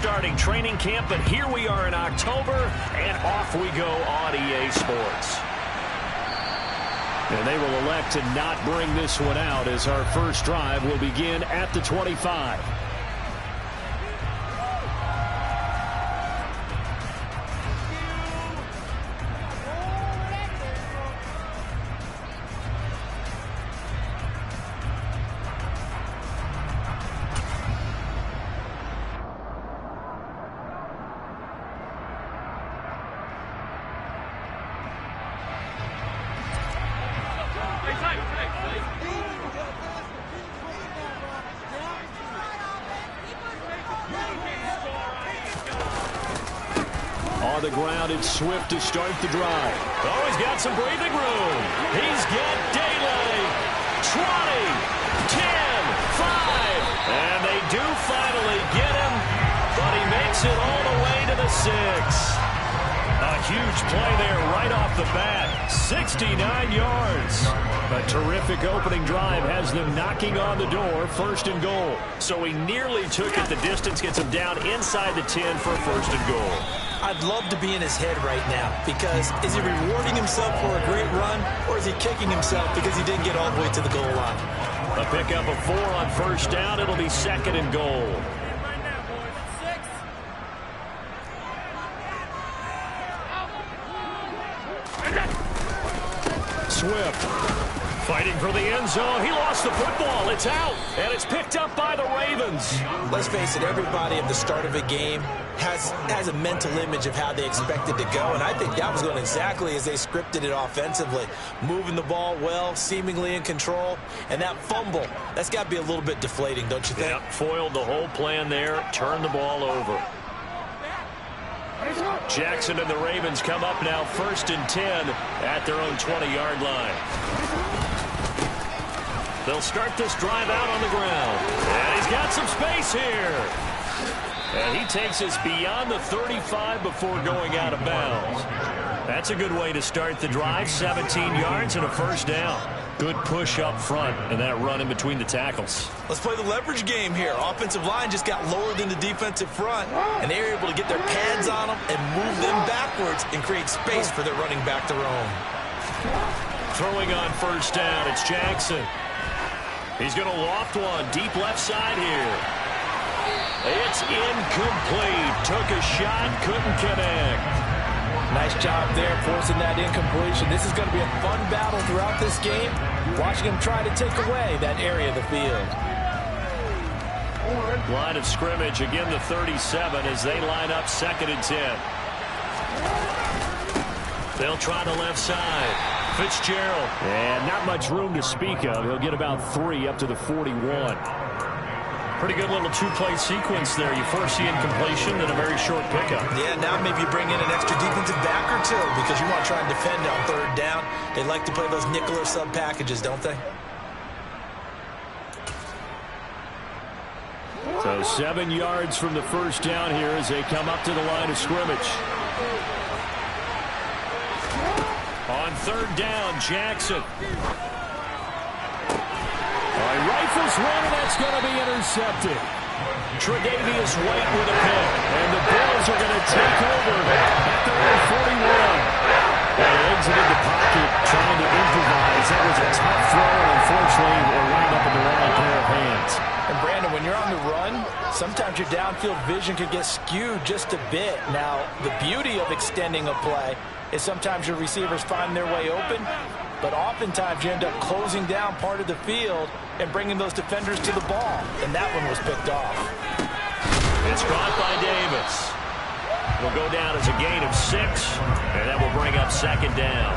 starting training camp, but here we are in October, and off we go on EA Sports. And they will elect to not bring this one out as our first drive will begin at the 25. On the ground, it's Swift to start the drive. Oh, he's got some breathing room. He's got daylight. 20, 10, 5. And they do finally get him, but he makes it all the way to the 6. A huge play there right off the bat. 69 yards. A terrific opening drive has them knocking on the door, first and goal. So he nearly took it. The distance gets him down inside the 10 for first and goal. I'd love to be in his head right now, because is he rewarding himself for a great run, or is he kicking himself because he didn't get all the way to the goal line? A pickup of 4 on first down. It'll be second and goal. Swift fighting for the end zone. He lost the football. It's out, and it's picked up by the Ravens. Let's face it, everybody at the start of a game has a mental image of how they expect it to go, and I think that was going exactly as they scripted it offensively. Moving the ball well, seemingly in control, and that fumble, that's got to be a little bit deflating, don't you think? Yeah, foiled the whole plan there, turned the ball over. Jackson and the Ravens come up now first and 10 at their own 20-yard line. They'll start this drive out on the ground. And he's got some space here. And he takes us beyond the 35 before going out of bounds. That's a good way to start the drive. 17 yards and a first down. Good push up front and that run in between the tackles. Let's play the leverage game here. Offensive line just got lowered in the defensive front, and they were able to get their pads on them and move them backwards and create space for their running back to roam. Throwing on first down, it's Jackson. He's going to loft one deep left side here. It's incomplete. Took a shot, couldn't connect. Nice job there forcing that incompletion. This is going to be a fun battle throughout this game. Watching him try to take away that area of the field. Line of scrimmage, again the 37 as they line up second and 10. They'll try the left side. Fitzgerald. And not much room to speak of. He'll get about 3 up to the 41. Pretty good little two-play sequence there. You force the incompletion, then a very short pickup. Yeah, now maybe you bring in an extra defensive back or two because you want to try and defend on third down. They like to play those nickel or sub packages, don't they? So 7 yards from the first down here as they come up to the line of scrimmage. On third down, Jackson. He rifles one, and that's going to be intercepted. Tre'Davious White with a pick. And the Bills are going to take over at the 41. They exited the pocket trying to improvise. That was a tough throw, and unfortunately, it wound up in the wrong pair of hands. And Brandon, when you're on the run, sometimes your downfield vision could get skewed just a bit. Now, the beauty of extending a play is sometimes your receivers find their way open, but oftentimes you end up closing down part of the field and bringing those defenders to the ball, and that one was picked off. It's caught by Davis. Will go down as a gain of 6, and that will bring up second down.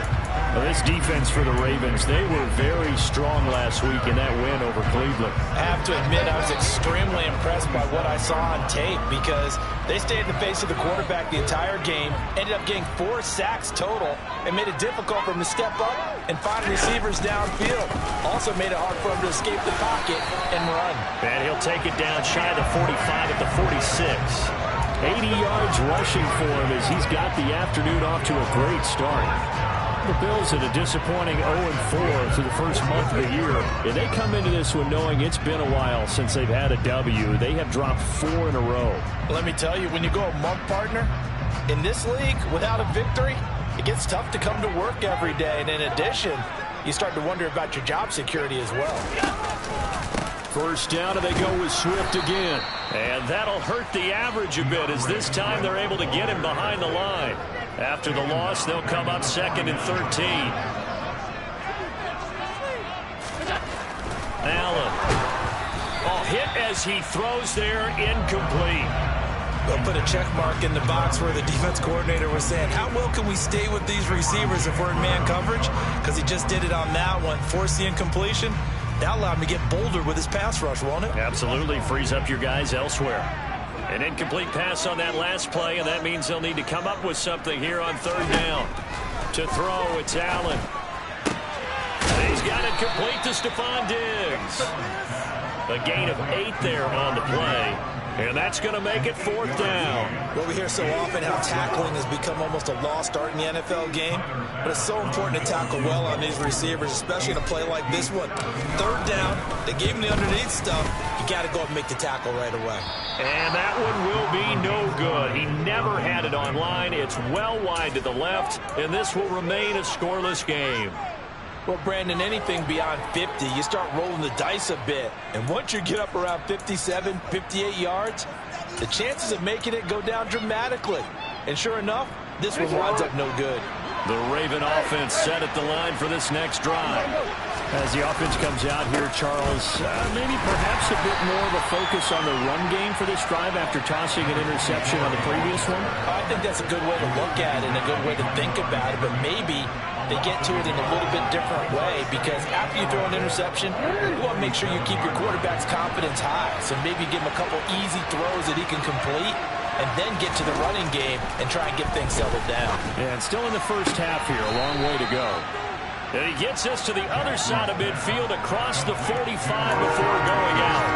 Well, this defense for the Ravens, they were very strong last week in that win over Cleveland. I have to admit, I was extremely impressed by what I saw on tape because they stayed in the face of the quarterback the entire game, ended up getting 4 sacks total, and made it difficult for him to step up and find receivers downfield. Also made it hard for him to escape the pocket and run. And he'll take it down shy of the 45 at the 46. 80 yards rushing for him as he's got the afternoon off to a great start. The Bills at a disappointing 0-4 through the first month of the year. And they come into this one knowing it's been a while since they've had a W. They have dropped 4 in a row. Let me tell you, when you go a month, partner, in this league, without a victory, it gets tough to come to work every day. And in addition, you start to wonder about your job security as well. First down, and they go with Swift again. And that'll hurt the average a bit, as this time they're able to get him behind the line. After the loss, they'll come up 2nd and 13. Allen. Oh, hit as he throws there, incomplete. They'll put a check mark in the box where the defense coordinator was saying, how well can we stay with these receivers if we're in man coverage? Because he just did it on that one, forced the incompletion. That allowed him to get bolder with his pass rush, won't it? Absolutely. Frees up your guys elsewhere. An incomplete pass on that last play, and that means they'll need to come up with something here on 3rd down. To throw, it's Allen. And he's got it complete to Stephon Diggs. A gain of 8 there on the play. And that's going to make it 4th down. Well, we hear so often how tackling has become almost a lost art in the NFL game. But it's so important to tackle well on these receivers, especially in a play like this one. 3rd down, they gave him the underneath stuff. You got to go up and make the tackle right away. And that one will be no good. He never had it on line. It's well wide to the left, and this will remain a scoreless game. Well, Brandon, anything beyond 50, you start rolling the dice a bit. And once you get up around 57, 58 yards, the chances of making it go down dramatically. And sure enough, this one winds up no good. The Raven offense set at the line for this next drive. As the offense comes out here, Charles, maybe perhaps a bit more of a focus on the run game for this drive after tossing an interception on the previous one? I think that's a good way to look at it and a good way to think about it, but maybe they get to it in a little bit different way, because after you throw an interception, you want to make sure you keep your quarterback's confidence high. So maybe give him a couple easy throws that he can complete, and then get to the running game and try and get things settled down. And still in the first half here, a long way to go. And he gets us to the other side of midfield across the 45 before going out.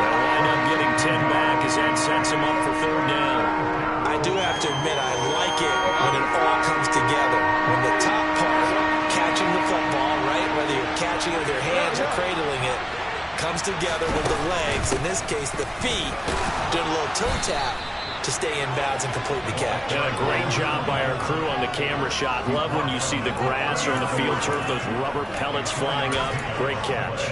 They'll wind up getting 10 back as that sets him up for 3rd down. I do have to admit, I like it when it all comes together. When the top part, catching the football, right, whether you're catching it with your hands or cradling it, comes together with the legs, in this case the feet, doing a little toe tap to stay in bounds and complete the catch. And a great job by our crew on the camera shot. Love when you see the grass or the field turf, those rubber pellets flying up. Great catch.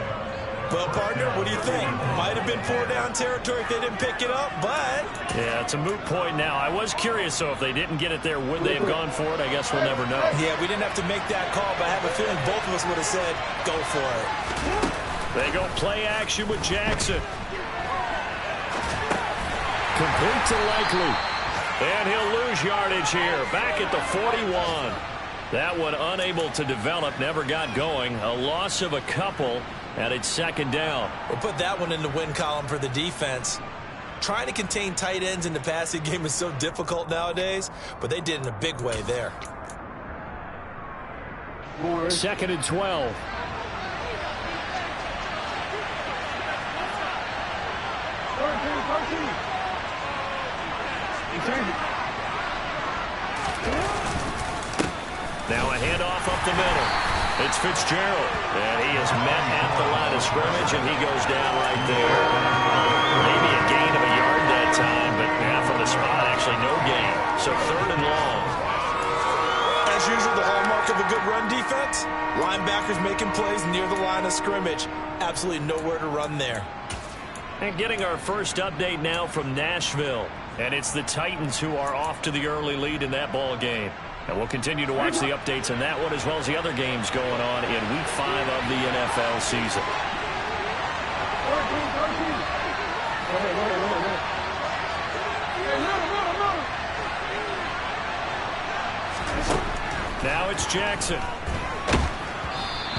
Well, partner, what do you think? Might have been 4-down territory if they didn't pick it up, but... Yeah, it's a moot point now. I was curious, so if they didn't get it there, would they have gone for it? I guess we'll never know. Yeah, we didn't have to make that call, but I have a feeling both of us would have said, go for it. They go play action with Jackson. Complete to Likely. And he'll lose yardage here, back at the 41. That one unable to develop, never got going. A loss of a couple, and it's 2nd down. We'll put that one in the win column for the defense. Trying to contain tight ends in the passing game is so difficult nowadays, but they did in a big way there. 2nd and 12. Now a handoff up the middle. It's Fitzgerald, and he is met at the line of scrimmage, and he goes down right there. Maybe a gain of a yard that time, but yeah, from the spot, actually no gain. So 3rd and long. As usual, the hallmark of a good run defense, linebackers making plays near the line of scrimmage. Absolutely nowhere to run there. And getting our first update now from Nashville. And it's the Titans who are off to the early lead in that ball game. And we'll continue to watch the updates on that one as well as the other games going on in Week 5 of the NFL season. Now it's Jackson.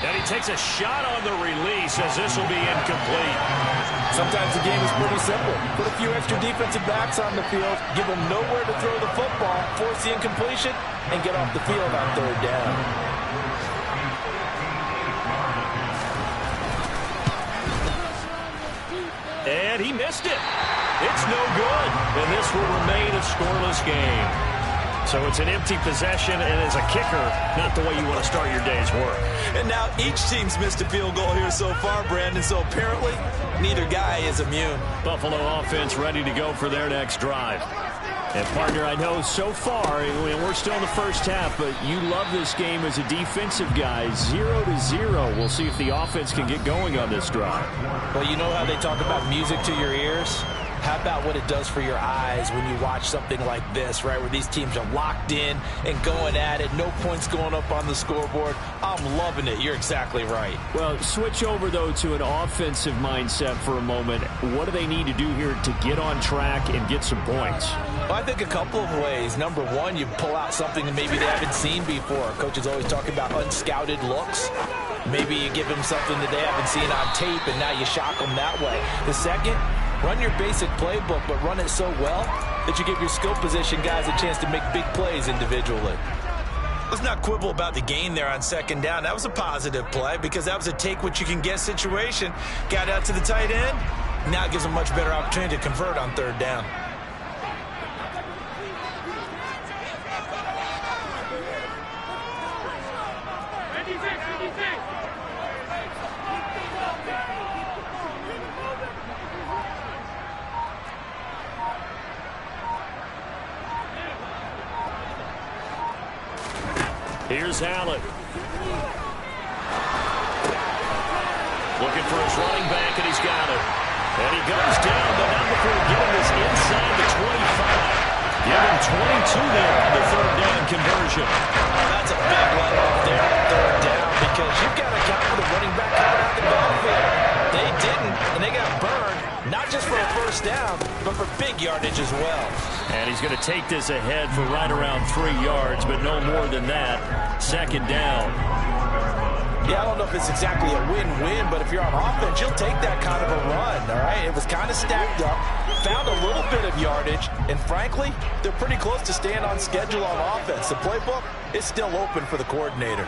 And he takes a shot on the release as this will be incomplete. Sometimes the game is pretty simple. Put a few extra defensive backs on the field, give them nowhere to throw the football, force the incompletion, and get off the field on 3rd down. And he missed it. It's no good. And this will remain a scoreless game. So it's an empty possession, and as a kicker, not the way you want to start your day's work. And now each team's missed a field goal here so far, Brandon, so apparently neither guy is immune. Buffalo offense ready to go for their next drive. And, partner, I know so far, and we're still in the first half, but you love this game as a defensive guy. 0-0. We'll see if the offense can get going on this drive. Well, you know how they talk about music to your ears? How about what it does for your eyes when you watch something like this, right, where these teams are locked in and going at it, no points going up on the scoreboard? I'm loving it. You're exactly right. Well, switch over, though, to an offensive mindset for a moment. What do they need to do here to get on track and get some points? Well, I think a couple of ways. Number one, you pull out something that maybe they haven't seen before. Coach is always talking about unscouted looks. Maybe you give them something that they haven't seen on tape, and now you shock them that way. The second, run your basic playbook, but run it so well that you give your skill position guys a chance to make big plays individually. Let's not quibble about the gain there on second down. That was a positive play because that was a take-what-you-can-get situation. Got out to the tight end. Now it gives them a much better opportunity to convert on third down. Here's Allen. Looking for his running back, and he's got it. And he goes down, but not before getting this inside the 25. Give him 22 there on the third down conversion. Oh, that's a big let-off there on third down because you've got to count for the running back coming out the backfield. They didn't, and they got burned, not just for a first down, but for big yardage as well. And he's going to take this ahead for right around 3 yards, but no more than that. Second down. Yeah, I don't know if it's exactly a win-win, but if you're on offense, you'll take that kind of a run, all right? It was kind of stacked up, found a little bit of yardage, and frankly, they're pretty close to staying on schedule on offense. The playbook is still open for the coordinator.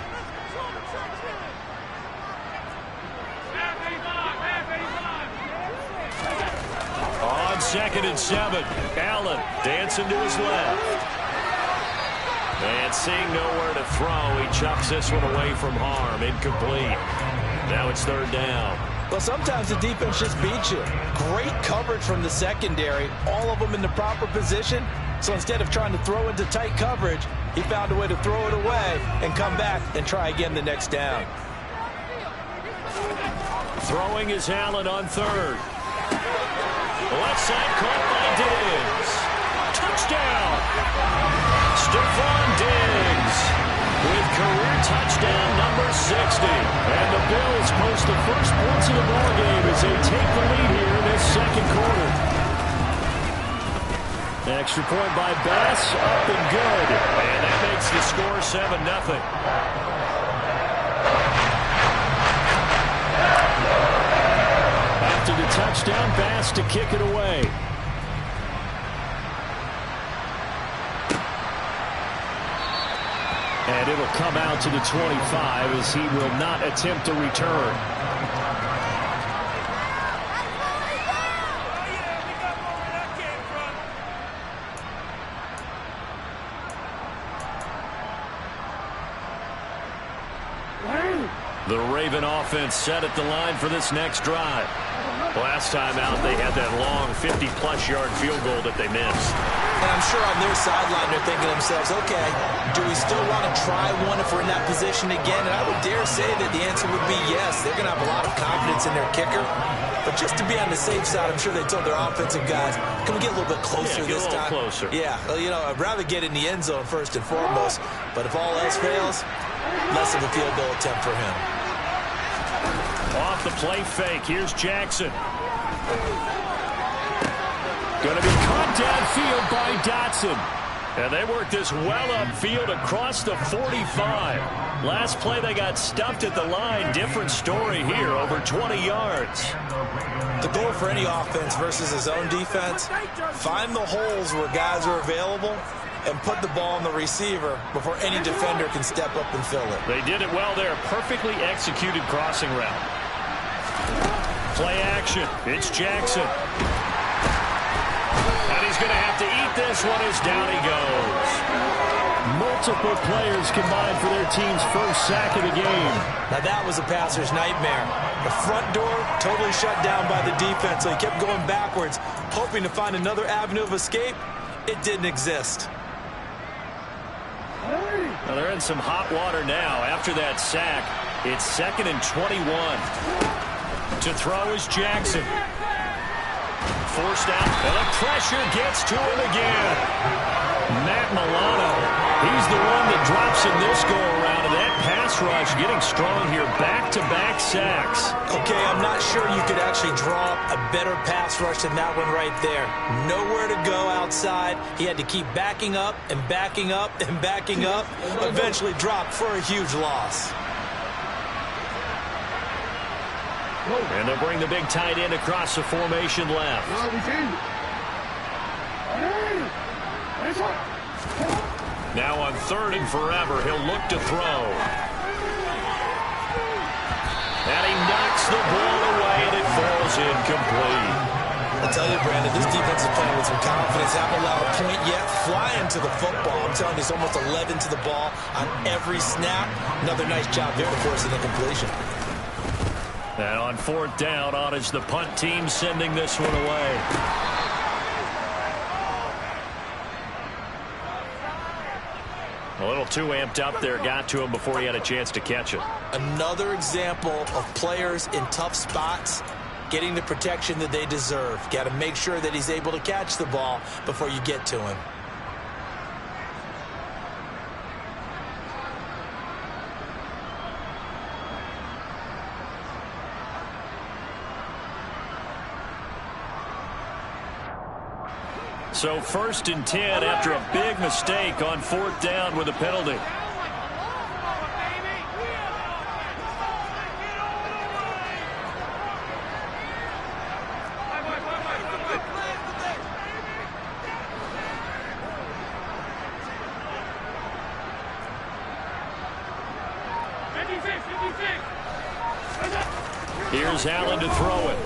On 2nd and 7, Allen dancing to his left. And seeing nowhere to throw, he chucks this one away from harm. Incomplete. Now it's third down. Well, sometimes the defense just beats you. Great coverage from the secondary, all of them in the proper position. So instead of trying to throw into tight coverage, he found a way to throw it away and come back and try again the next down. Throwing is Allen on third. Left side caught by Diggs. Touchdown! Stephon Diggs with career touchdown number 60. And the Bills post the first points of the ballgame as they take the lead here in this second quarter. Extra point by Bass, up and good. And that makes the score 7-0. After the touchdown, Bass to kick it away. And it'll come out to the 25 as he will not attempt to return. The Raven offense set at the line for this next drive. Last time out, they had that long 50-plus yard field goal that they missed. And I'm sure on their sideline they're thinking to themselves, okay, do we still want to try one if we're in that position again? And I would dare say that the answer would be yes. They're going to have a lot of confidence in their kicker. But just to be on the safe side, I'm sure they told their offensive guys, can we get a little bit closer this time? Closer. Yeah, well, you know, I'd rather get in the end zone first and foremost. But if all else fails, less of a field goal attempt for him. Off the play fake, here's Jackson. Going to be caught downfield by Dotson. And they worked this well upfield across the 45. Last play they got stuffed at the line. Different story here, over 20 yards. The goal for any offense versus his own defense, find the holes where guys are available and put the ball on the receiver before any defender can step up and fill it. They did it well there. Perfectly executed crossing route. Play action. It's Jackson. And he's going to have to eat this one as down he goes. multiple players combined for their team's first sack of the game. Now that was a passer's nightmare. The front door totally shut down by the defense, so he kept going backwards, hoping to find another avenue of escape. It didn't exist. Well, they're in some hot water now. After that sack, it's 2nd and 21. To throw is Jackson. Forced out, and the pressure gets to him again. Matt Milano, he's the one that drops in this go-around, and that pass rush getting strong here. Back-to-back sacks. Okay, I'm not sure you could actually draw a better pass rush than that one right there. Nowhere to go outside. He had to keep backing up and backing up and backing up. Eventually dropped for a huge loss. And they'll bring the big tight end across the formation left. Now on 3rd and forever, he'll look to throw. And he knocks the ball away, and it falls incomplete. I'll tell you, Brandon, this defense is playing with some confidence. Haven't allowed a point yet. Flying to the football. I'm telling you, it's almost 11 to the ball on every snap. Another nice job there to force an incompletion. And on 4th down, on is the punt team sending this one away. A little too amped up there, got to him before he had a chance to catch it. Another example of players in tough spots getting the protection that they deserve. Got to make sure that he's able to catch the ball before you get to him. So 1st and 10 after a big mistake on 4th down with a penalty. Here's Allen to throw it.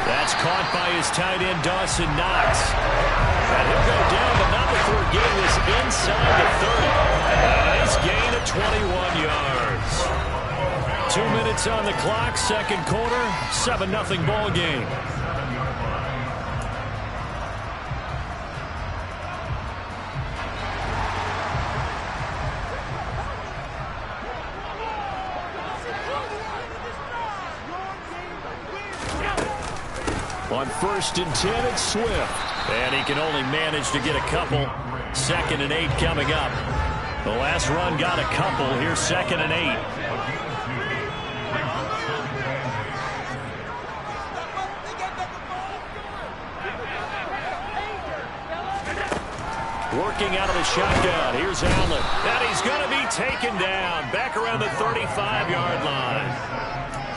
That's caught by his tight end, Dawson Knox. And he'll go down, but not before getting this inside the 30. A nice gain of 21 yards. 2 minutes on the clock, 2nd quarter, 7-0 ball game. On 1st and 10, it's Swift. And he can only manage to get a couple. 2nd and 8 coming up. The last run got a couple. Here's 2nd and 8. Working out of the shotgun. Here's Allen. And he's going to be taken down. Back around the 35-yard line.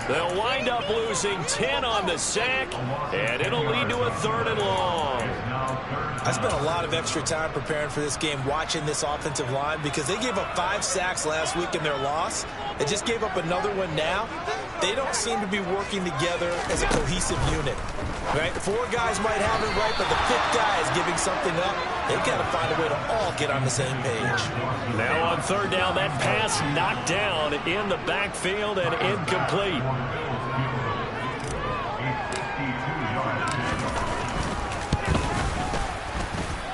They'll wind up losing 10 on the sack, and it'll lead to a 3rd and long. I spent a lot of extra time preparing for this game, watching this offensive line, because they gave up 5 sacks last week in their loss. They just gave up another one now. They don't seem to be working together as a cohesive unit. Right? 4 guys might have it right, but the 5th guy is giving something up. They've got to find a way to all get on the same page. Now on 3rd down, that pass knocked down in the backfield and incomplete.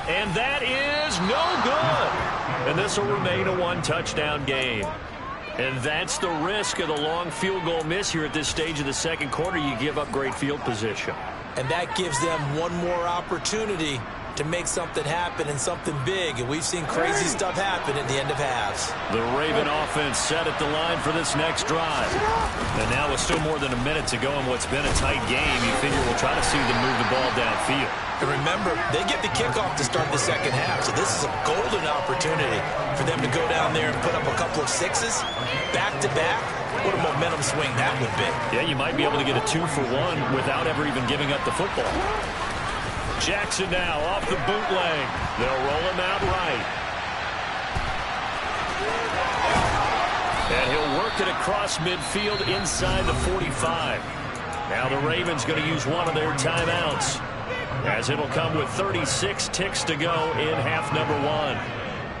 And that is no good. And this will remain a 1-touchdown game. And that's the risk of the long field goal miss here at this stage of the 2nd quarter. You give up great field position. And that gives them one more opportunity to make something happen and something big. And we've seen crazy stuff happen at the end of halves. The Raven offense set at the line for this next drive. And now with still more than a minute to go in what's been a tight game, you figure we'll try to see them move the ball downfield. And remember, they get the kickoff to start the 2nd half, so this is a golden opportunity for them to go down there and put up a couple of 6s back-to-back. What a momentum swing that would be. Yeah, you might be able to get a 2-for-1 without ever even giving up the football. Jackson now off the bootleg. They'll roll him out right. And he'll work it across midfield inside the 45. Now the Ravens going to use one of their timeouts, as it'll come with 36 ticks to go in half number 1.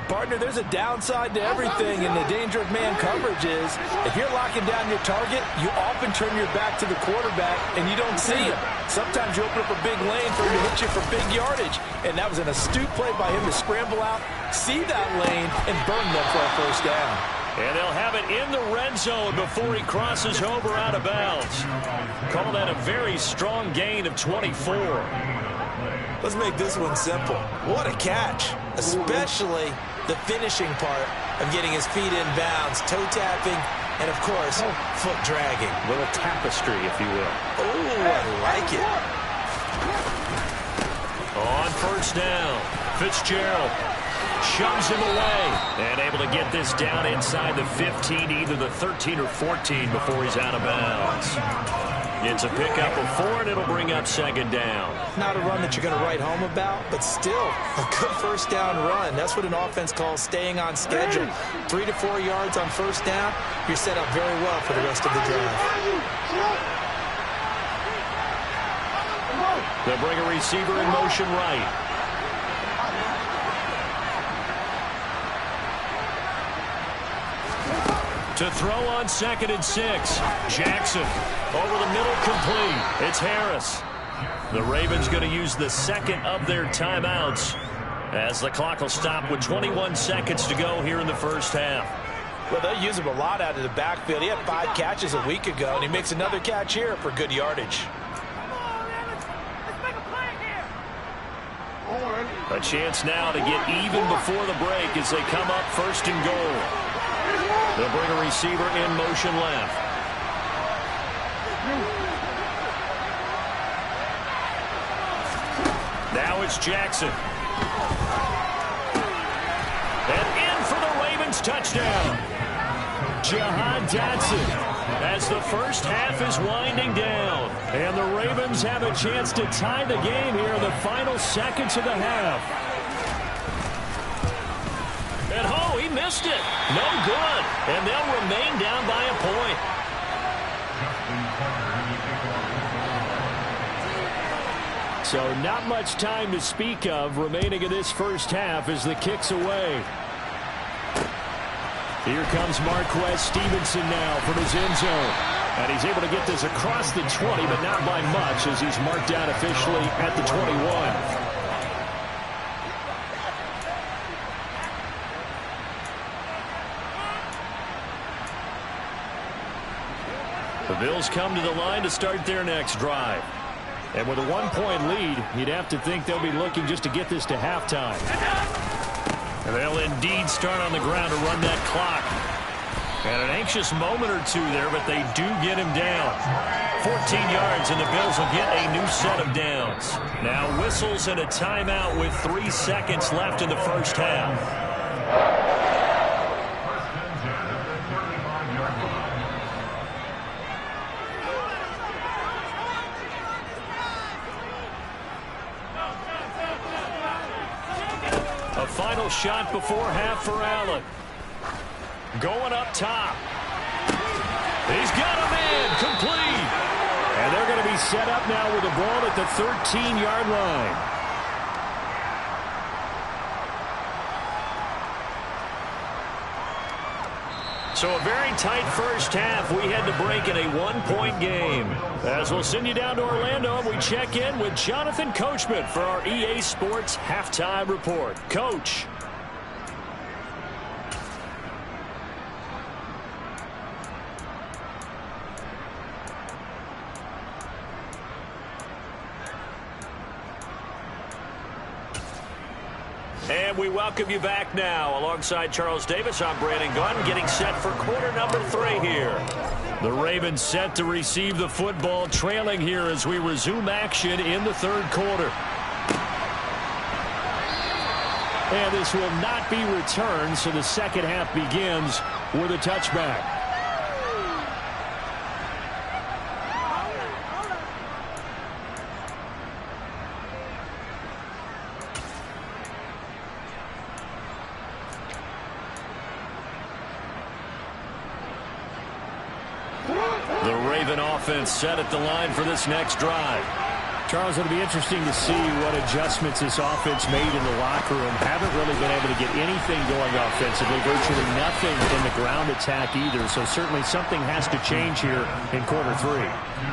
Partner, there's a downside to everything, and the danger of man coverage is if you're locking down your target, you often turn your back to the quarterback, and you don't see him. Sometimes you open up a big lane for him to hit you for big yardage, and that was an astute play by him to scramble out, see that lane, and burn them for a first down. And they'll have it in the red zone before he crosses over out of bounds. Call that a very strong gain of 24. Let's make this one simple. What a catch, especially the finishing part of getting his feet in bounds, toe tapping, and, of course, foot dragging. A little tapestry, if you will. Oh, I like it. On first down, Fitzgerald shoves him away and able to get this down inside the 15, either the 13 or 14 before he's out of bounds. It's a pickup of 4, and it'll bring up second down. Not a run that you're going to write home about, but still a good first down run. That's what an offense calls staying on schedule. 3 to 4 yards on first down. You're set up very well for the rest of the drive. They'll bring a receiver in motion right. To throw on 2nd and 6. Jackson over the middle, complete. It's Harris. The Ravens going to use the second of their timeouts as the clock will stop with 21 seconds to go here in the first half. Well, they'll use him a lot out of the backfield. He had 5 catches a week ago, and he makes another catch here for good yardage. A chance now to get even before the break as they come up 1st and goal. They'll bring a receiver in motion left. Now it's Jackson. And in for the Ravens touchdown. Jahan Dotson as the first half is winding down. And the Ravens have a chance to tie the game here in the final seconds of the half. And oh, he missed it. No good. And they'll remain down by a point. So not much time to speak of remaining in this first half as the kick's away. Here comes Marquez Stevenson now from his end zone. And he's able to get this across the 20, but not by much as he's marked down officially at the 21. The Bills come to the line to start their next drive. And with a 1-point lead, you'd have to think they'll be looking just to get this to halftime. And they'll indeed start on the ground to run that clock. And an anxious moment or two there, but they do get him down. 14 yards, and the Bills will get a new set of downs. Now whistles and a timeout with 3 seconds left in the first half. A final shot before half for Allen. Going up top. He's got a man complete. And they're going to be set up now with the ball at the 13-yard line. So a very tight first half. We had to break in a 1-point game. As we'll send you down to Orlando, and we check in with Jonathan Coachman for our EA Sports Halftime Report. Coach. And we welcome you back now. Alongside Charles Davis, I'm Brandon Gunn, getting set for quarter number 3 here. The Ravens set to receive the football, trailing here as we resume action in the 3rd quarter. And this will not be returned, so the second half begins with a touchback. The Raven offense set at the line for this next drive. Charles, it'll be interesting to see what adjustments this offense made in the locker room. Haven't really been able to get anything going offensively, virtually nothing in the ground attack either. So certainly something has to change here in quarter 3.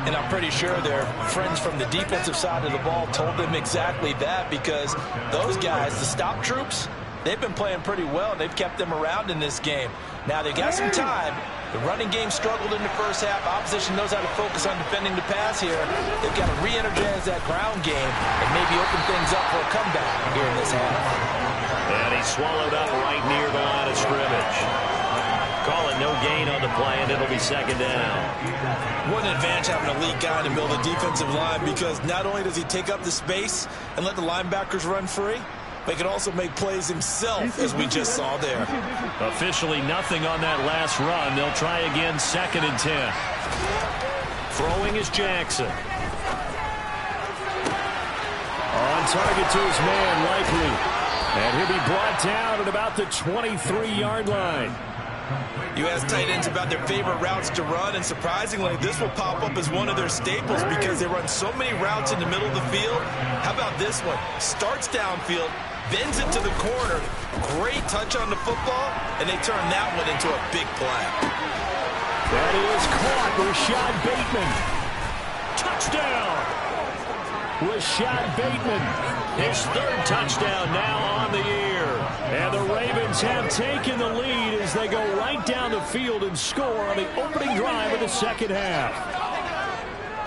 And I'm pretty sure their friends from the defensive side of the ball told them exactly that, because those guys, the stop troops, they've been playing pretty well. They've kept them around in this game. Now they've got some time. The running game struggled in the first half. Opposition knows how to focus on defending the pass here. They've got to re-energize that ground game and maybe open things up for a comeback here in this half. And he's swallowed up right near the line of scrimmage. Call it no gain on the play, and it'll be second down. What an advantage having a elite guy in the middle of the defensive line, because not only does he take up the space and let the linebackers run free, but he can also make plays himself, as we just saw there. Officially nothing on that last run. They'll try again, 2nd and 10. Throwing is Jackson. On target to his man, Likely. And he'll be brought down at about the 23-yard line. You ask tight ends about their favorite routes to run, and surprisingly, this will pop up as one of their staples because they run so many routes in the middle of the field. How about this one? Starts downfield, bends it to the corner, great touch on the football, and they turn that one into a big play. That is caught. Rashad Bateman. Touchdown. Rashad Bateman. His 3rd touchdown now on the year. And the Ravens have taken the lead as they go right down the field and score on the opening drive of the second half.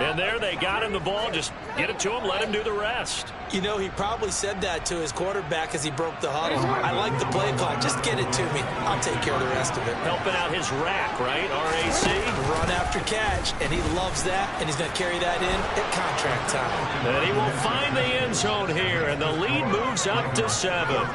And there they got him the ball. Just get it to him, let him do the rest. You know, he probably said that to his quarterback as he broke the huddle. I like the play clock. Just get it to me. I'll take care of the rest of it. Helping out his rack, right? RAC. Run after catch, and he loves that, and he's going to carry that in at contract time. And he will find the end zone here, and the lead moves up to 7.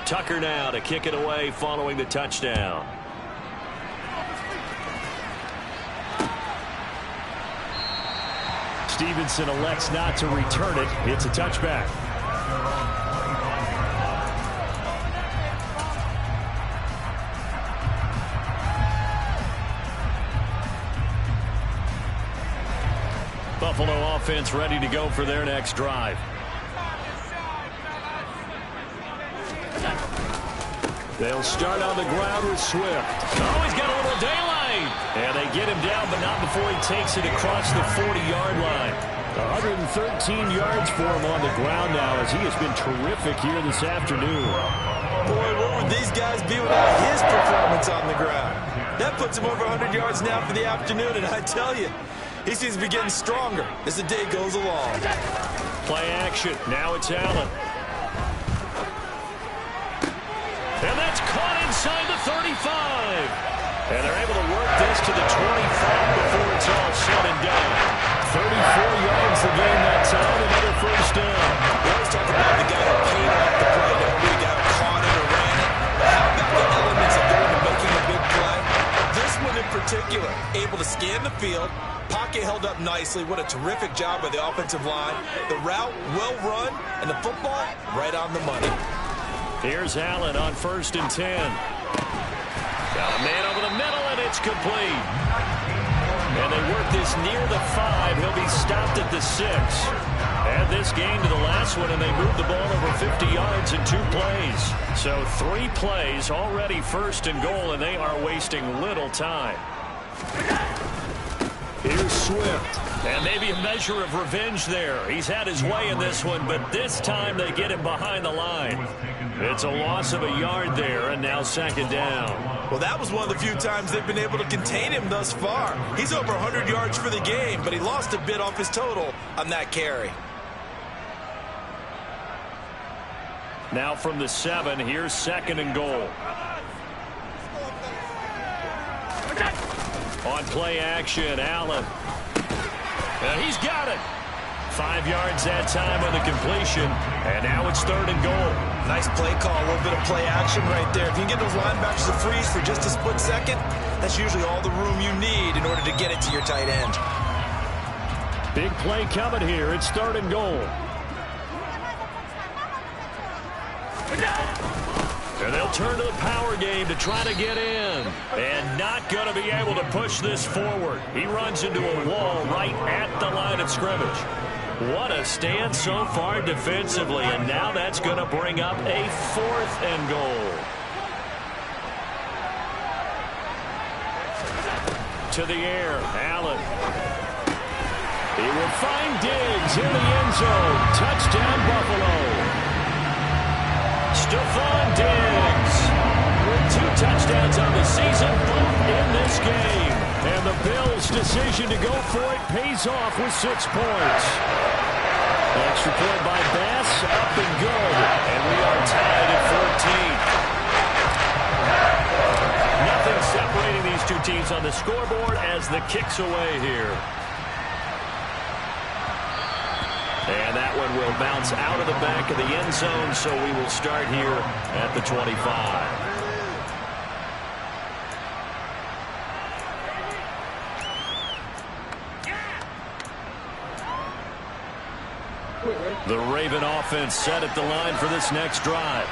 Tucker now to kick it away following the touchdown. Stevenson elects not to return it. It's a touchback. Buffalo offense ready to go for their next drive. They'll start on the ground with Swift. Oh, he's got a little daylight. And they get him down, but not before he takes it across the 40-yard line. 113 yards for him on the ground now, as he has been terrific here this afternoon. Boy, what would these guys be without his performance on the ground? That puts him over 100 yards now for the afternoon, and I tell you, he seems to be getting stronger as the day goes along. Play action. Now it's Allen. And that's caught inside the 35. And they're able to work this to the 25 before it's all said and done. 34 yards the game that time, another first down. We always talk about the guy who came off the play, the guy who caught it or ran it. How about the elements that go into making a big play? This one in particular, able to scan the field, pocket held up nicely. What a terrific job by the offensive line. The route, well run, and the football, right on the money. Here's Allen on 1st and 10. Got a man over the middle, and it's complete. And they work this near the 5. He'll be stopped at the 6. Add this game to the last one, and they move the ball over 50 yards in 2 plays. So 3 plays, already 1st and goal, and they are wasting little time. Here's Swift. And maybe a measure of revenge there. He's had his way in this one, but this time they get him behind the line. It's a loss of a yard there, and now 2nd down. Well, that was one of the few times they've been able to contain him thus far. He's over 100 yards for the game, but he lost a bit off his total on that carry. Now from the 7, here's 2nd and goal. On play action, Allen. And he's got it. 5 yards that time on the completion. And now it's 3rd and goal. Nice play call, a little bit of play action right there. If you can get those linebackers to freeze for just a split second, that's usually all the room you need in order to get it to your tight end. Big play coming here. It's 3rd and goal. And they'll turn to the power game to try to get in. And not going to be able to push this forward. He runs into a wall right at the line of scrimmage. What a stand so far defensively. And now that's going to bring up a 4th and goal. To the air, Allen. He will find Diggs in the end zone. Touchdown, Buffalo. Stephon Diggs with 2 touchdowns on the season, both in this game. And the Bills' decision to go for it pays off with 6 points. Extra point by Bass, up and good. And we are tied at 14. Nothing separating these 2 teams on the scoreboard as the kick's away here. And that one will bounce out of the back of the end zone, so we will start here at the 25. The Raven offense set at the line for this next drive.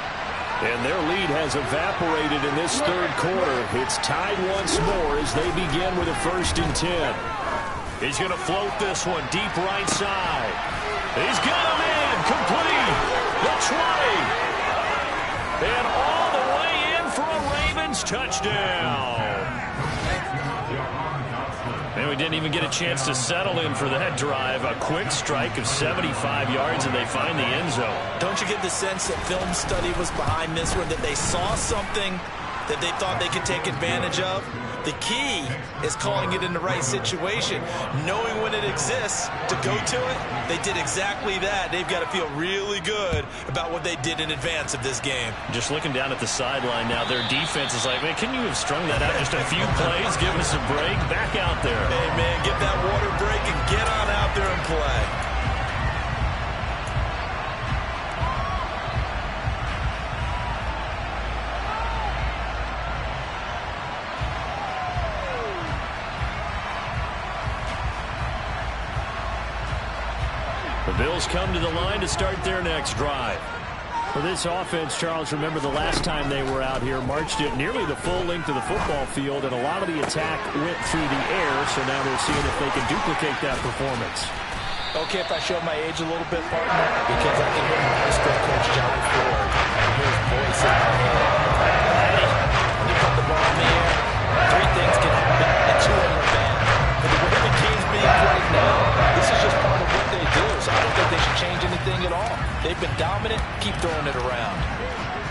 And their lead has evaporated in this 3rd quarter. It's tied once more as they begin with a 1st and 10. He's going to float this one deep right side. He's got him in, complete, the 20. And all the way in for a Ravens touchdown. And we didn't even get a chance to settle in for that drive. A quick strike of 75 yards, and they find the end zone. Don't you get the sense that film study was behind this one, that they saw something that they thought they could take advantage of? The key is calling it in the right situation, knowing when it exists to go to it. They did exactly that. They've got to feel really good about what they did in advance of this game. Just looking down at the sideline now, their defense is like, man, can you have strung that out just a few plays? Give us a break. Back out there. Hey, man, get that water break and get on out there and play. The Bills come to the line to start their next drive. For this offense, Charles, remember the last time they were out here, marched it nearly the full length of the football field, and a lot of the attack went through the air, so now they're seeing if they can duplicate that performance. Okay, if I show my age a little bit, partner, because I can hear my high school coach, John Ford, and hear his voice in my head. Hey, when you put the ball in the air, 3 things can happen, and 2 of them are bad. But the way the game's being played now, this is just part of what they do, so I don't think they should change anything at all. They've been dominant. Keep throwing it around.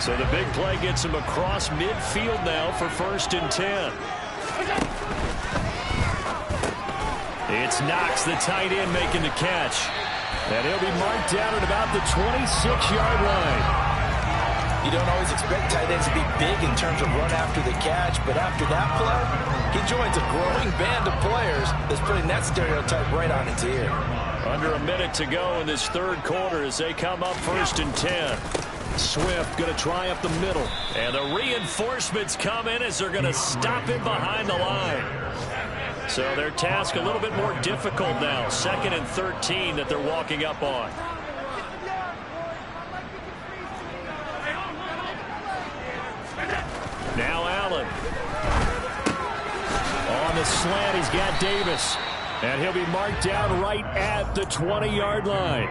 So the big play gets him across midfield now for 1st and 10. It's Knox, the tight end, making the catch. And he'll be marked down at about the 26-yard line. You don't always expect tight ends to be big in terms of run after the catch, but after that play, he joins a growing band of players that's putting that stereotype right on its ear. Under a minute to go in this 3rd quarter as they come up 1st and 10. Swift going to try up the middle. And the reinforcements come in as they're going to stop him behind the line. So their task a little bit more difficult now. 2nd and 13 that they're walking up on. Now Allen. On the slant, he's got Davis. And he'll be marked down right at the 20-yard line.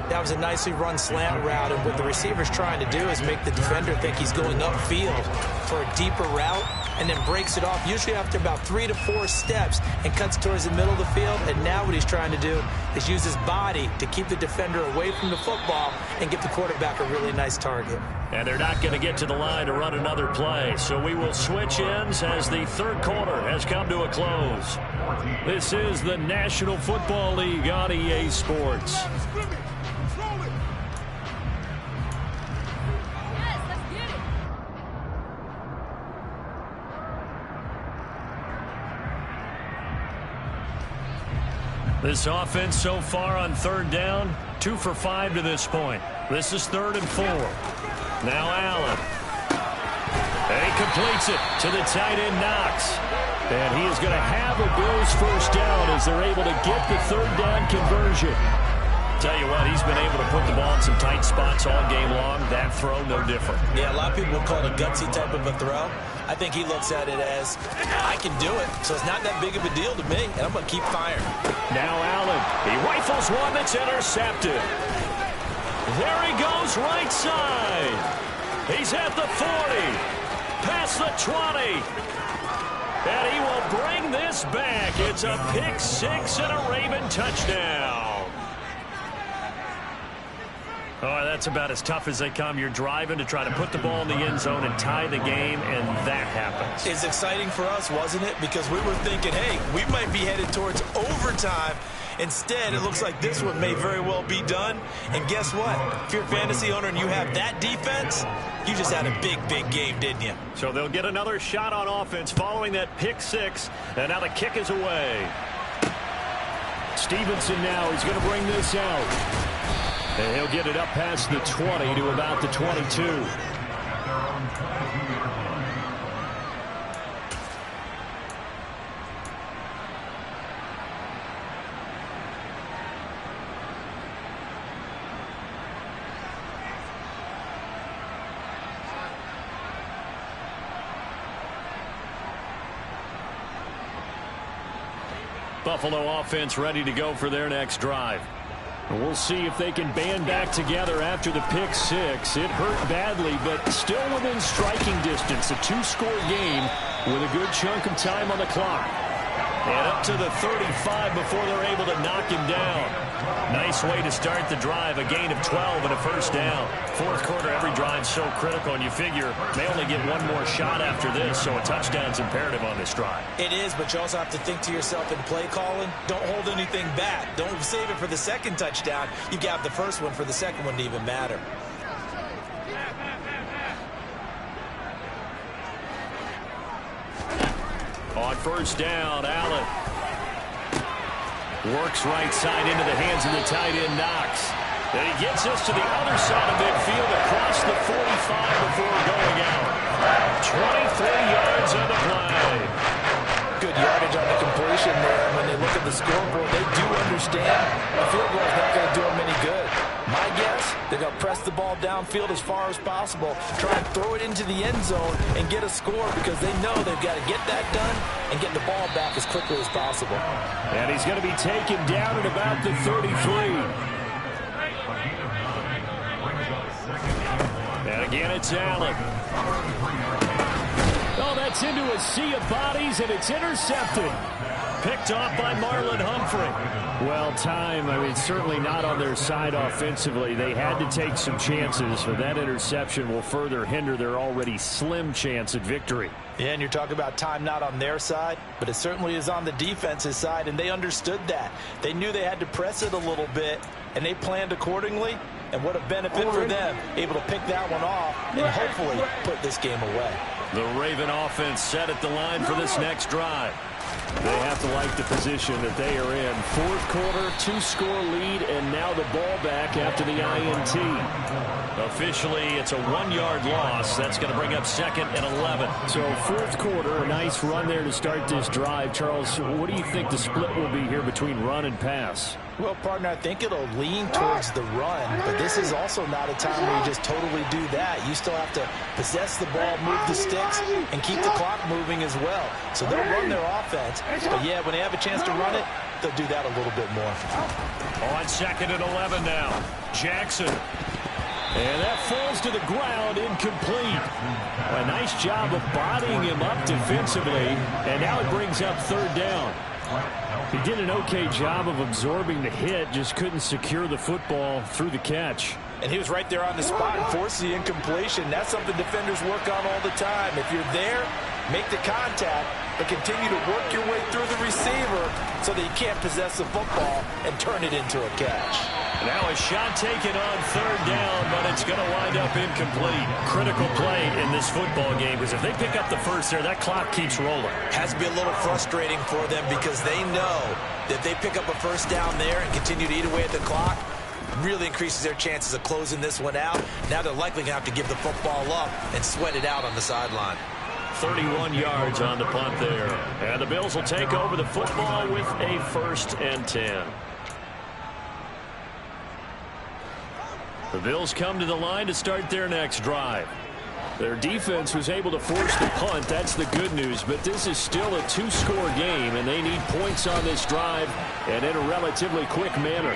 That was a nicely run slant route, and what the receiver's trying to do is make the defender think he's going upfield for a deeper route, and then breaks it off, usually after about 3 to 4 steps, and cuts towards the middle of the field. And now what he's trying to do is use his body to keep the defender away from the football and give the quarterback a really nice target. And they're not going to get to the line to run another play, so we will switch ends as the 3rd quarter has come to a close. This is the National Football League on EA Sports. This offense so far on 3rd down, 2 for 5 to this point. This is 3rd and 4. Now Allen. And he completes it to the tight end, Knox. And he is going to have a Bills 1st down as they're able to get the 3rd down conversion. tell you what, he's been able to put the ball in some tight spots all game long. That throw, no different. Yeah, a lot of people would call it a gutsy type of a throw. I think he looks at it as, I can do it, so it's not that big of a deal to me, and I'm going to keep firing. Now Allen, he rifles one that's intercepted. There he goes right side. He's at the 40, past the 20. And he will bring this back. It's a pick six and a Raven touchdown. Oh, that's about as tough as they come. You're driving to try to put the ball in the end zone and tie the game, and that happens. It's exciting for us, wasn't it? Because we were thinking, hey, we might be headed towards overtime. Instead, it looks like this one may very well be done. And guess what? If you're a fantasy owner and you have that defense, you just had a big, big game, didn't you? So they'll get another shot on offense following that pick six. And now the kick is away. Stevenson now is going to bring this out. And he'll get it up past the 20 to about the 22. Buffalo offense ready to go for their next drive. And we'll see if they can band back together after the pick six. It hurt badly, but still within striking distance. A two-score game with a good chunk of time on the clock. And up to the 35 before they're able to knock him down. Nice way to start the drive. A gain of 12 and a first down. Fourth quarter, every drive's so critical, and you figure they only get one more shot after this, so a touchdown's imperative on this drive. It is, but you also have to think to yourself in play calling, don't hold anything back. Don't save it for the second touchdown. You got the first one for the second one to even matter. On first down, Allen works right side into the hands of the tight end, Knox. And he gets us to the other side of midfield across the 45 before going out. 23 yards on the play. Good yardage on the completion there. When they look at the scoreboard, they do understand a field goal is not going to do them any good. My guess, they're going to press the ball downfield as far as possible, try and throw it into the end zone and get a score because they know they've got to get that done and get the ball back as quickly as possible. And he's going to be taken down at about the 33. And again, it's Allen. Oh, that's into a sea of bodies, and it's intercepted. Picked off by Marlon Humphrey. Well, time, I mean, certainly not on their side offensively. They had to take some chances, but that interception will further hinder their already slim chance at victory. Yeah, and you're talking about time not on their side, but it certainly is on the defense's side, and they understood that. They knew they had to press it a little bit, and they planned accordingly, and what a benefit for them, able to pick that one off and hopefully put this game away. The Raven offense set at the line for this next drive. They have to like the position that they are in. Fourth quarter, two-score lead, and now the ball back after the INT. Officially, it's a 1-yard loss. That's going to bring up second and 11. So fourth quarter, a nice run there to start this drive. Charles, what do you think the split will be here between run and pass? Well, partner, I think it'll lean towards the run, but this is also not a time where you just totally do that. You still have to possess the ball, move the sticks, and keep the clock moving as well. So they'll run their offense, but yeah, when they have a chance to run it, they'll do that a little bit more. On second and 11 now, Jackson. And that falls to the ground, incomplete. A nice job of bodying him up defensively, and now it brings up third down. He did an okay job of absorbing the hit, just couldn't secure the football through the catch. And he was right there on the spot and forced the incompletion. That's something defenders work on all the time. If you're there, make the contact, but continue to work your way through the receiver so that you can't possess the football and turn it into a catch. Now a shot taken on third down, but it's going to wind up incomplete. Critical play in this football game, because if they pick up the first there, that clock keeps rolling. Has to be a little frustrating for them because they know that if they pick up a first down there and continue to eat away at the clock, really increases their chances of closing this one out. Now they're likely going to have to give the football up and sweat it out on the sideline. 31 yards on the punt there. And the Bills will take over the football with a 1st and 10. The Bills come to the line to start their next drive. Their defense was able to force the punt. That's the good news. But this is still a two-score game, and they need points on this drive and in a relatively quick manner.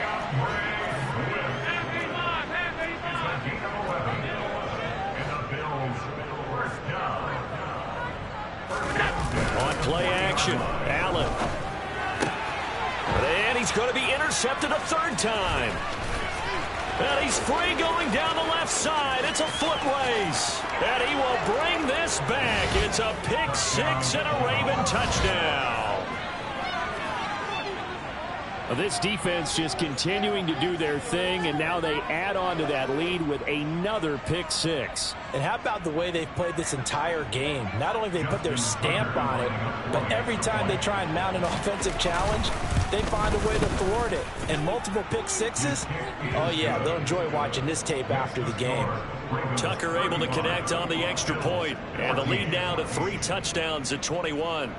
On play action, Allen. And he's going to be intercepted a third time. And he's free going down the left side. It's a foot race. And he will bring this back. It's a pick six and a Raven touchdown. This defense just continuing to do their thing, and now they add on to that lead with another pick six. And how about the way they've played this entire game? Not only have they put their stamp on it, but every time they try and mount an offensive challenge, they find a way to thwart it. And multiple pick sixes? Oh, yeah, they'll enjoy watching this tape after the game. Tucker able to connect on the extra point, and the lead now to 3 touchdowns at 21.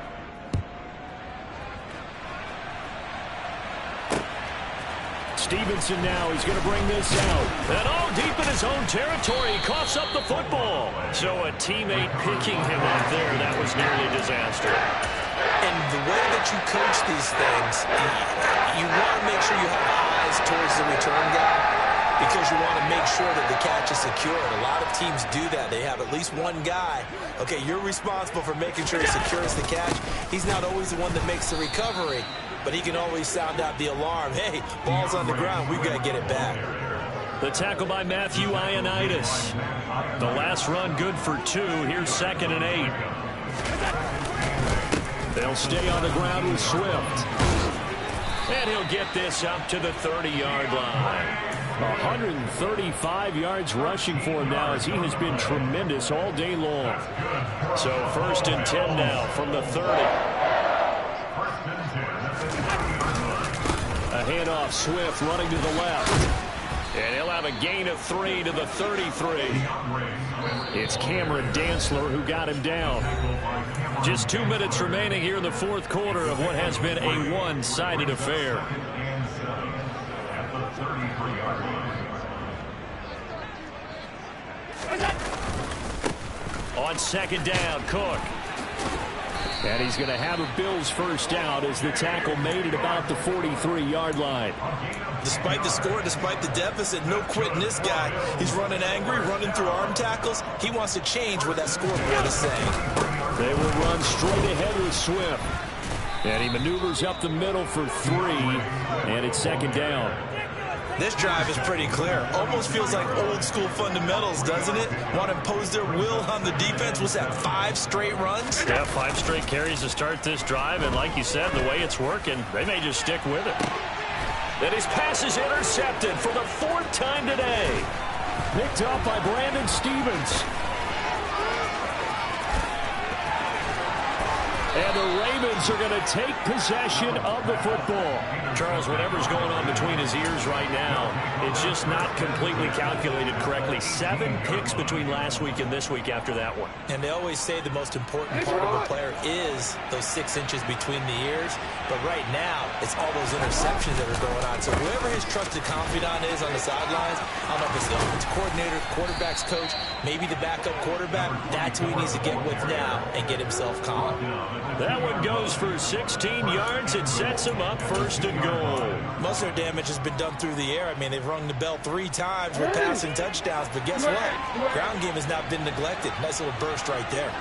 Stevenson now, he's going to bring this out. And all deep in his own territory, he coughs up the football. So a teammate picking him up there, that was nearly a disaster. And the way that you coach these things, you want to make sure you have eyes towards the return guy because you want to make sure that the catch is secured. A lot of teams do that. They have at least one guy. Okay, you're responsible for making sure he secures the catch. He's not always the one that makes the recovery, but he can always sound out the alarm. Hey, ball's on the ground. We've got to get it back. The tackle by Matthew Ioannidis. The last run good for 2. Here's 2nd and 8. They'll stay on the ground with Swift. And he'll get this up to the 30-yard line. 135 yards rushing for him now as he has been tremendous all day long. So 1st and 10 now from the 30. A handoff, Swift running to the left. And he'll have a gain of 3 to the 33. It's Cameron Dantzler who got him down. Just 2 minutes remaining here in the 4th quarter of what has been a one-sided affair. On 2nd down, Cook. And he's going to have a Bills first down as the tackle made it about the 43-yard line. Despite the score, despite the deficit, no quitting this guy. He's running angry, running through arm tackles. He wants to change what that scoreboard is saying. They will run straight ahead with Swift. And he maneuvers up the middle for 3, and it's 2nd down. This drive is pretty clear. Almost feels like old school fundamentals, doesn't it? Want to impose their will on the defense. What's that, 5 straight runs? Yeah, 5 straight carries to start this drive. And like you said, the way it's working, they may just stick with it. And his pass is intercepted for the 4th time today. Picked up by Brandon Stevens. And the Ravens are going to take possession of the football. Charles, whatever's going on between his ears right now, it's just not completely calculated correctly. 7 picks between last week and this week after that one. And they always say the most important part of a player is those 6 inches between the ears. But right now, it's all those interceptions that are going on. So whoever his trusted confidant is on the sidelines, I don't know if it's the offensive coordinator, quarterback's coach, maybe the backup quarterback, that's who he needs to get with now and get himself calm. That one goes for 16 yards. It sets him up 1st and goal. Most of their damage has been done through the air. I mean, they've rung the bell 3 times with passing touchdowns, but guess what? Ground game has not been neglected. Nice little burst right there.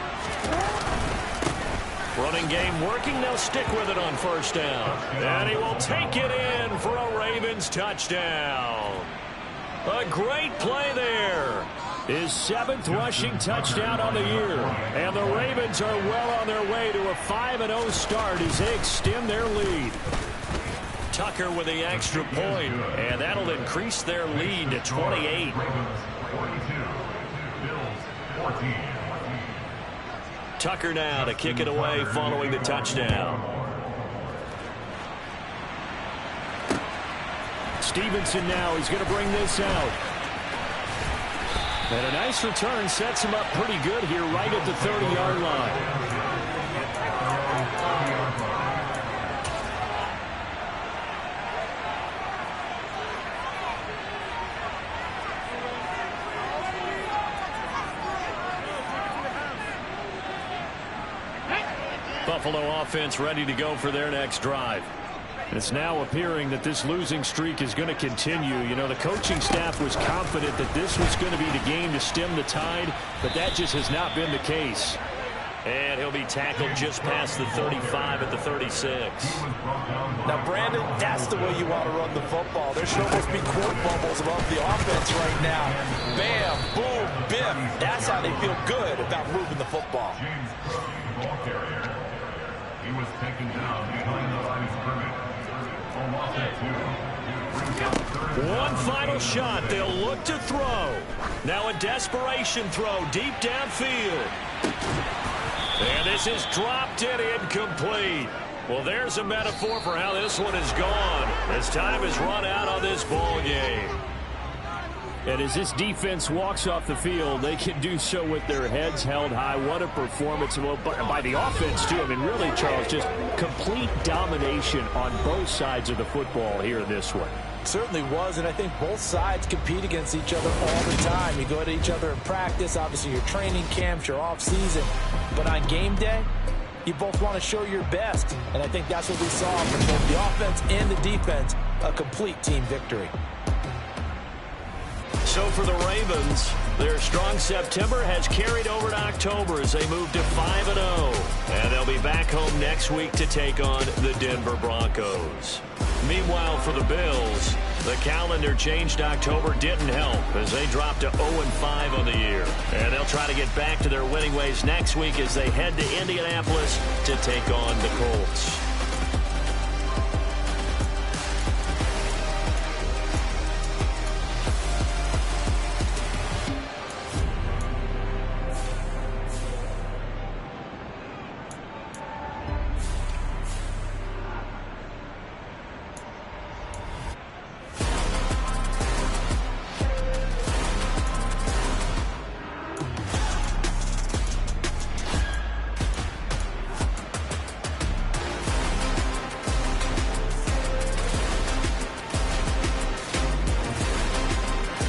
Running game working. They'll stick with it on 1st down. And he will take it in for a Ravens touchdown. A great play there. His 7th rushing touchdown on the year. And the Ravens are well on their way to a 5-0 start as they extend their lead. Tucker with the extra point, and that'll increase their lead to 28. Tucker now to kick it away following the touchdown. Stevenson now, he's going to bring this out. And a nice return sets him up pretty good here right at the 30-yard line. Buffalo offense ready to go for their next drive. It's now appearing that this losing streak is going to continue. You know, the coaching staff was confident that this was going to be the game to stem the tide, but that just has not been the case. And he'll be tackled just past the 35 at the 36. Now, Brandon, that's the way you want to run the football. There should almost be quote bubbles above the offense right now. Bam, boom, biff. That's how they feel good about moving the football. He was taken down behind the line of scrimmage. One final shot. They'll look to throw. Now a desperation throw deep downfield. And this is dropped and incomplete. Well, there's a metaphor for how this one is gone. As time has run out on this ball game. And as this defense walks off the field, they can do so with their heads held high. What a performance by the offense, too. I mean, really, Charles, just complete domination on both sides of the football here in this one. Certainly was, and I think both sides compete against each other all the time. You go at each other in practice, obviously your training camps, your off-season. But on game day, you both want to show your best. And I think that's what we saw from both the offense and the defense, a complete team victory. So for the Ravens, their strong September has carried over to October as they move to 5-0. And they'll be back home next week to take on the Denver Broncos. Meanwhile, for the Bills, the calendar change to October didn't help as they dropped to 0-5 on the year. And they'll try to get back to their winning ways next week as they head to Indianapolis to take on the Colts.